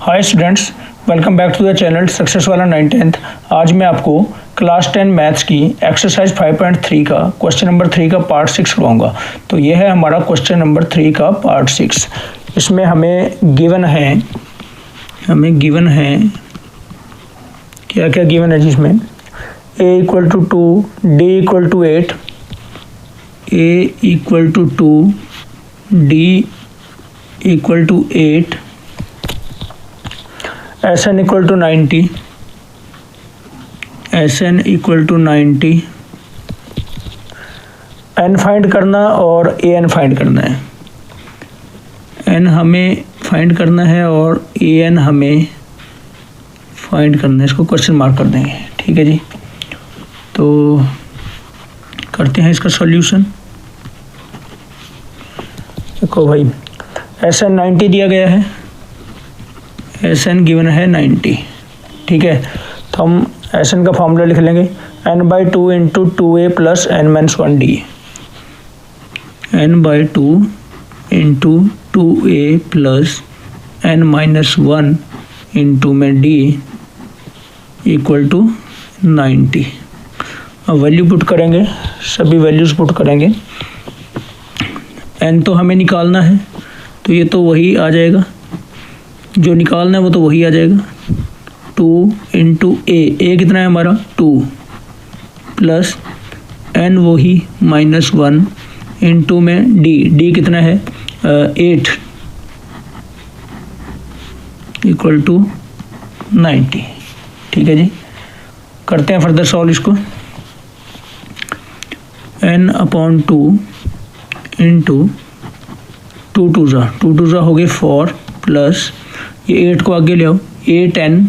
Hi students, welcome back to the channel success वाला 9th। आज मैं आपको क्लास 10 मैथ्स की एक्सरसाइज 5.3 का क्वेश्चन नंबर 3 का पार्ट 6 करवाऊंगा। तो ये है हमारा क्वेश्चन नंबर 3 का पार्ट 6। इसमें हमें गिवन है क्या क्या गिवन है जिसमें a equal to 2, d equal to 8, a equal to 2, d equal to 8, Sn equal to 90, Sn equal to 90, n find करना और an फाइंड करना है। n हमें फाइंड करना है और an हमें फाइंड करना है। इसको क्वेश्चन मार्क कर देंगे, ठीक है जी। तो करते हैं इसका सॉल्यूशन। देखो भाई, Sn 90 दिया गया है, Sn गिवन है 90, ठीक है। तो हम Sn का फॉर्मूला लिख लेंगे n/2 into 2a plus n-1d, n/2 into 2a plus n-1 into में d इक्वल टू 90। अब वैल्यू पुट करेंगे, सभी वैल्यूज़ पुट करेंगे। n तो हमें निकालना है, तो ये तो वही आ जाएगा, जो निकालना है वो तो वही आ जाएगा। 2 इंटू a कितना है हमारा 2 प्लस n वही -1 इंटू में d कितना है 8 इक्वल टू 90, ठीक है जी। करते हैं फर्दर सॉल्व इसको। n/2 इंटू 2 2 ज़ा हो गए 4 प्लस ये 8 को आगे ले आओ, 8n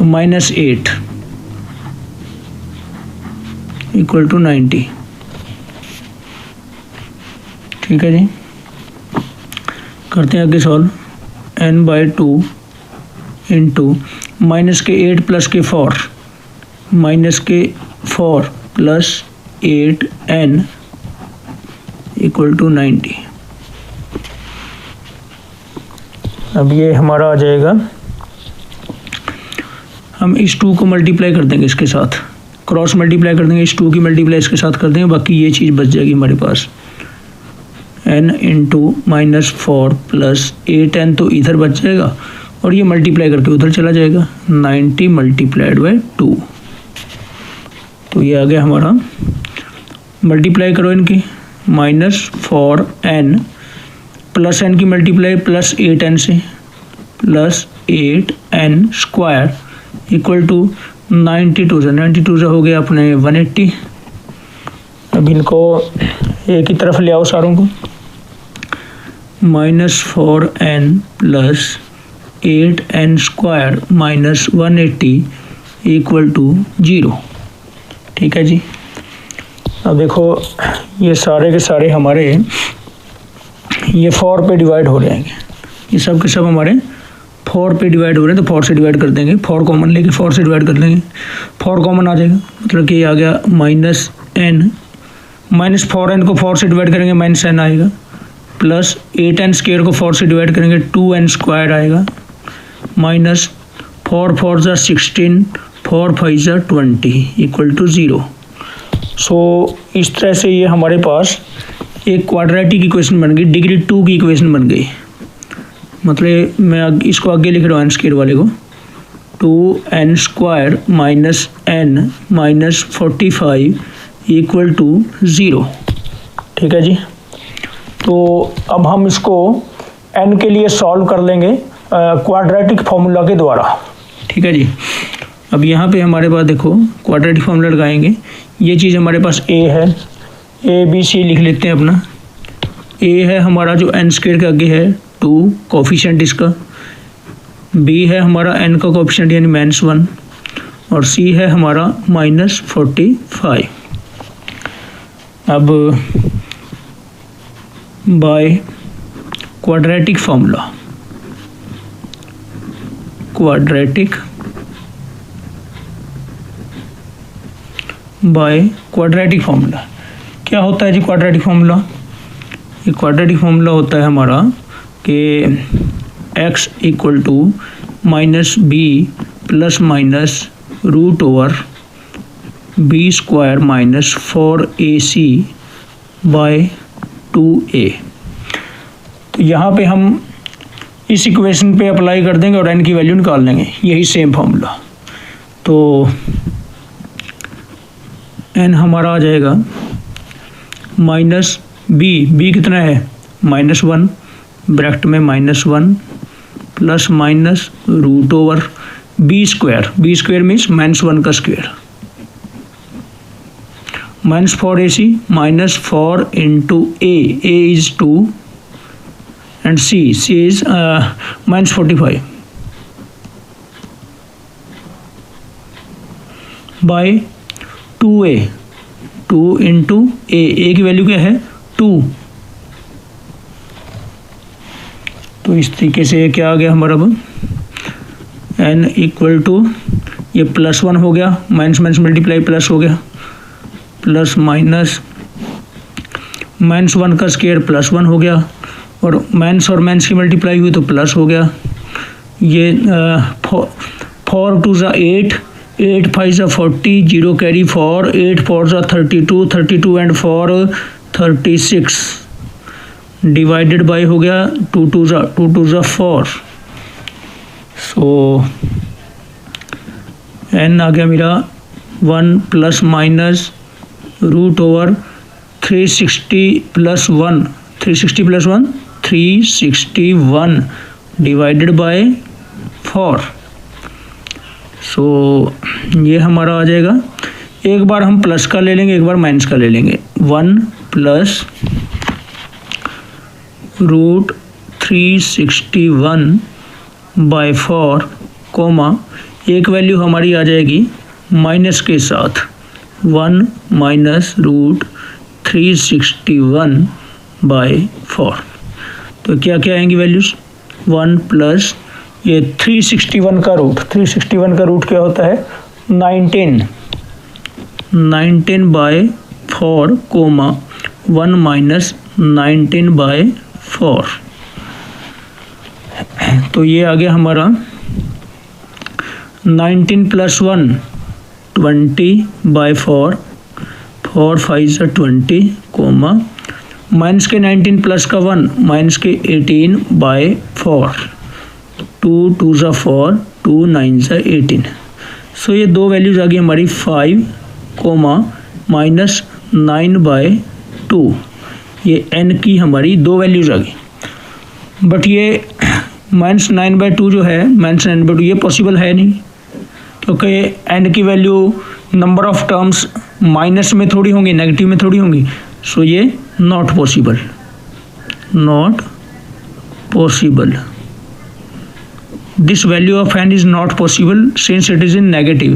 -8 इक्वल टू 90, ठीक है जी। करते हैं आगे सॉल्व। n/2 इंटू माइनस के 8 प्लस के 4, माइनस के 4 प्लस 8n इक्वल टू 90। अब ये हमारा आ जाएगा, हम इस 2 को मल्टीप्लाई कर देंगे इसके साथ, क्रॉस मल्टीप्लाई कर देंगे, इस 2 की मल्टीप्लाई इसके साथ कर देंगे, बाकी ये चीज़ बच जाएगी हमारे पास। n इंटू -4 प्लस 8n तो इधर बच जाएगा और ये मल्टीप्लाई करके उधर चला जाएगा, 90 मल्टीप्लाइड बाई 2। तो ये आ गया हमारा, मल्टीप्लाई करो इनकी, -4n प्लस n की मल्टीप्लाई प्लस 8n से, plus 8n square equal to 92 से हो गया अपने 180। अब इनको एक ही तरफ ले आओ सारों को, -4n plus 8n square minus 180 equal to 0, ठीक है जी। अब देखो ये सारे के सारे हमारे ये 4 पे डिवाइड हो जाएंगे, ये सब के सब हमारे 4 पे डिवाइड हो रहे हैं, तो 4 से डिवाइड कर देंगे, 4 कॉमन लेके 4 से डिवाइड कर देंगे, 4 कॉमन आ जाएगा, मतलब कि ये आ गया -n, -4n को 4 से डिवाइड करेंगे -n आएगा, प्लस 8n स्क्वायर को 4 से डिवाइड करेंगे 2n स्क्वायर आएगा, माइनस 4 4 ज़ा 16, 4 5 ज़ा 20 इक्वल टू 0। सो इस तरह से ये हमारे पास एक क्वाड्रेटिक इक्वेशन बन गई, डिग्री 2 की इक्वेशन बन गई। मतलब मैं इसको आगे लिख रहा हूँ n स्क्वायर वाले को, 2n square minus n minus 45 equal to 0, ठीक है जी। तो अब हम इसको n के लिए सॉल्व कर लेंगे क्वाड्रेटिक फार्मूला के द्वारा, ठीक है जी। अब यहाँ पे हमारे पास देखो क्वाड्रेटिक फार्मूला लगाएंगे, ये चीज़ हमारे पास a है, ABC लिख लेते हैं अपना। a है हमारा जो n स्क्वायर के आगे है 2 कोफिशिएंट इसका, b है हमारा n का कोफिशिएंट यानी -1, और c है हमारा -45। अब by quadratic formula, quadratic formula क्या होता है जी? क्वाड्रेटिक फार्मूला, ये क्वाड्रेटिक फार्मूला होता है हमारा कि x equal to minus B plus minus root over B square minus 4ac by 2a। तो यहाँ पे हम इस इक्वेशन पे अप्लाई कर देंगे और n की वैल्यू निकाल लेंगे, यही सेम फार्मूला। तो n हमारा आ जाएगा माइनस b कितना है -1 ब्रैकेट में -1 plus minus root over B square means -1 का square minus 4ac minus 4 into a is 2 and c is minus 45 by 2a 2 into a की वैल्यू क्या है 2। तो इस तरीके से क्या आ गया हमारा अब n इक्वल टू ये +1 हो गया, माइनस माइनस मल्टीप्लाई प्लस हो गया, प्लस माइनस -1 का स्क्वायर +1 हो गया, और माइनस और माइनस की मल्टीप्लाई हुई तो प्लस हो गया। ये 4 2 ज़ा 8 8 5 ज़ा 40 0 कैरी 4 8 4 ज़ा 32 32 एंड 4 36 डिवाइडेड बाय हो गया 2 2 ज़ा 4। सो n आ गया मेरा 1 plus minus root over 360 plus 1 361 divided by 4। So ये हमारा आ जाएगा, एक बार हम प्लस का ले लेंगे, एक बार माइनस का ले लेंगे। 1 प्लस रूट 361 बाय 4 कोमा एक वैल्यू हमारी आ जाएगी माइनस के साथ 1 माइनस रूट 361 बाय 4। तो क्या क्या आएंगी वैल्यूज़ 1 प्लस ये 361 का रूट क्या होता है 19 बाय 4 कोमा 1 माइनस 19 बाय 4। तो ये आ गया हमारा 19 प्लस 1 20 बाय 4 4 5 20 कोमा माइनस के 19 प्लस का 1 माइनस के 18 बाय 4 2 2 ज़ा 4 2 9 ज़ा 18। सो ये दो वैल्यूज़ आ गई हमारी 5 कोमा माइनस 9 बाय 2। ये n की हमारी दो वैल्यूज़ आ गई, बट ये -9/2 जो है -9/2 ये पॉसिबल है नहीं, क्योंकि n की value number of terms minus में थोड़ी होंगी, नेगेटिव में थोड़ी होंगी। सो ये not possible. This value of n is not possible since it is in negative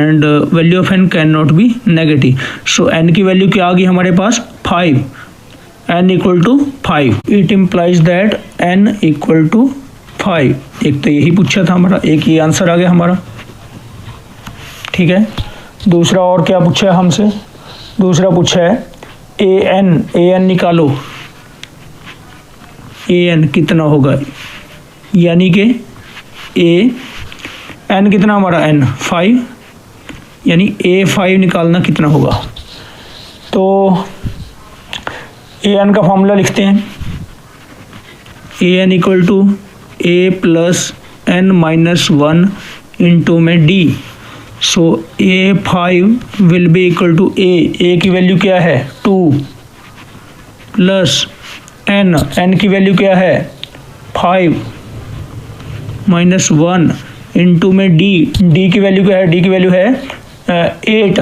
and value of n cannot be negative. So n की वैल्यू क्या आ गई हमारे पास 5, n equal to 5। It implies that n equal to 5। एक तो यही पूछा था हमारा, एक ये आंसर आ गया हमारा, ठीक है। दूसरा और क्या पूछा है हमसे, दूसरा पूछा है an निकालो, an कितना होगा, यानी कि n कितना हमारा n 5, यानी a5 निकालना कितना होगा। तो an का फॉर्मूला लिखते हैं, an equal to a plus n minus 1 into में d। So a5 will be equal to a की वैल्यू क्या है 2 प्लस n की वैल्यू क्या है 5 माइनस 1 इंटू में d की वैल्यू क्या है, d की वैल्यू है 8।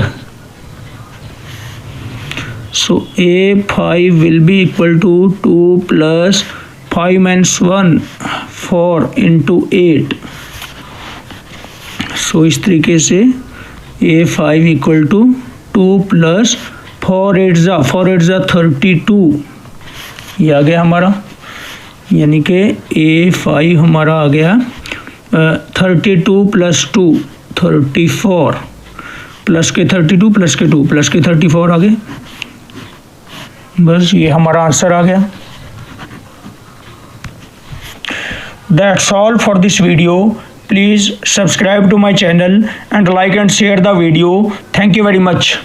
So a5 will be equal to 2 plus 5 minus 1 4 into 8। So इस तरीके से a5 इक्वल टू 2 प्लस 4 8 ज़ा 32, ये आ गया हमारा, यानी कि a5 हमारा आ गया 32 प्लस 2 34 प्लस के 32 प्लस के 2 प्लस के 34 आ गए। बस ये हमारा आंसर आ गया। That's all for this video. Please subscribe to my channel and like and share the video. Thank you very much.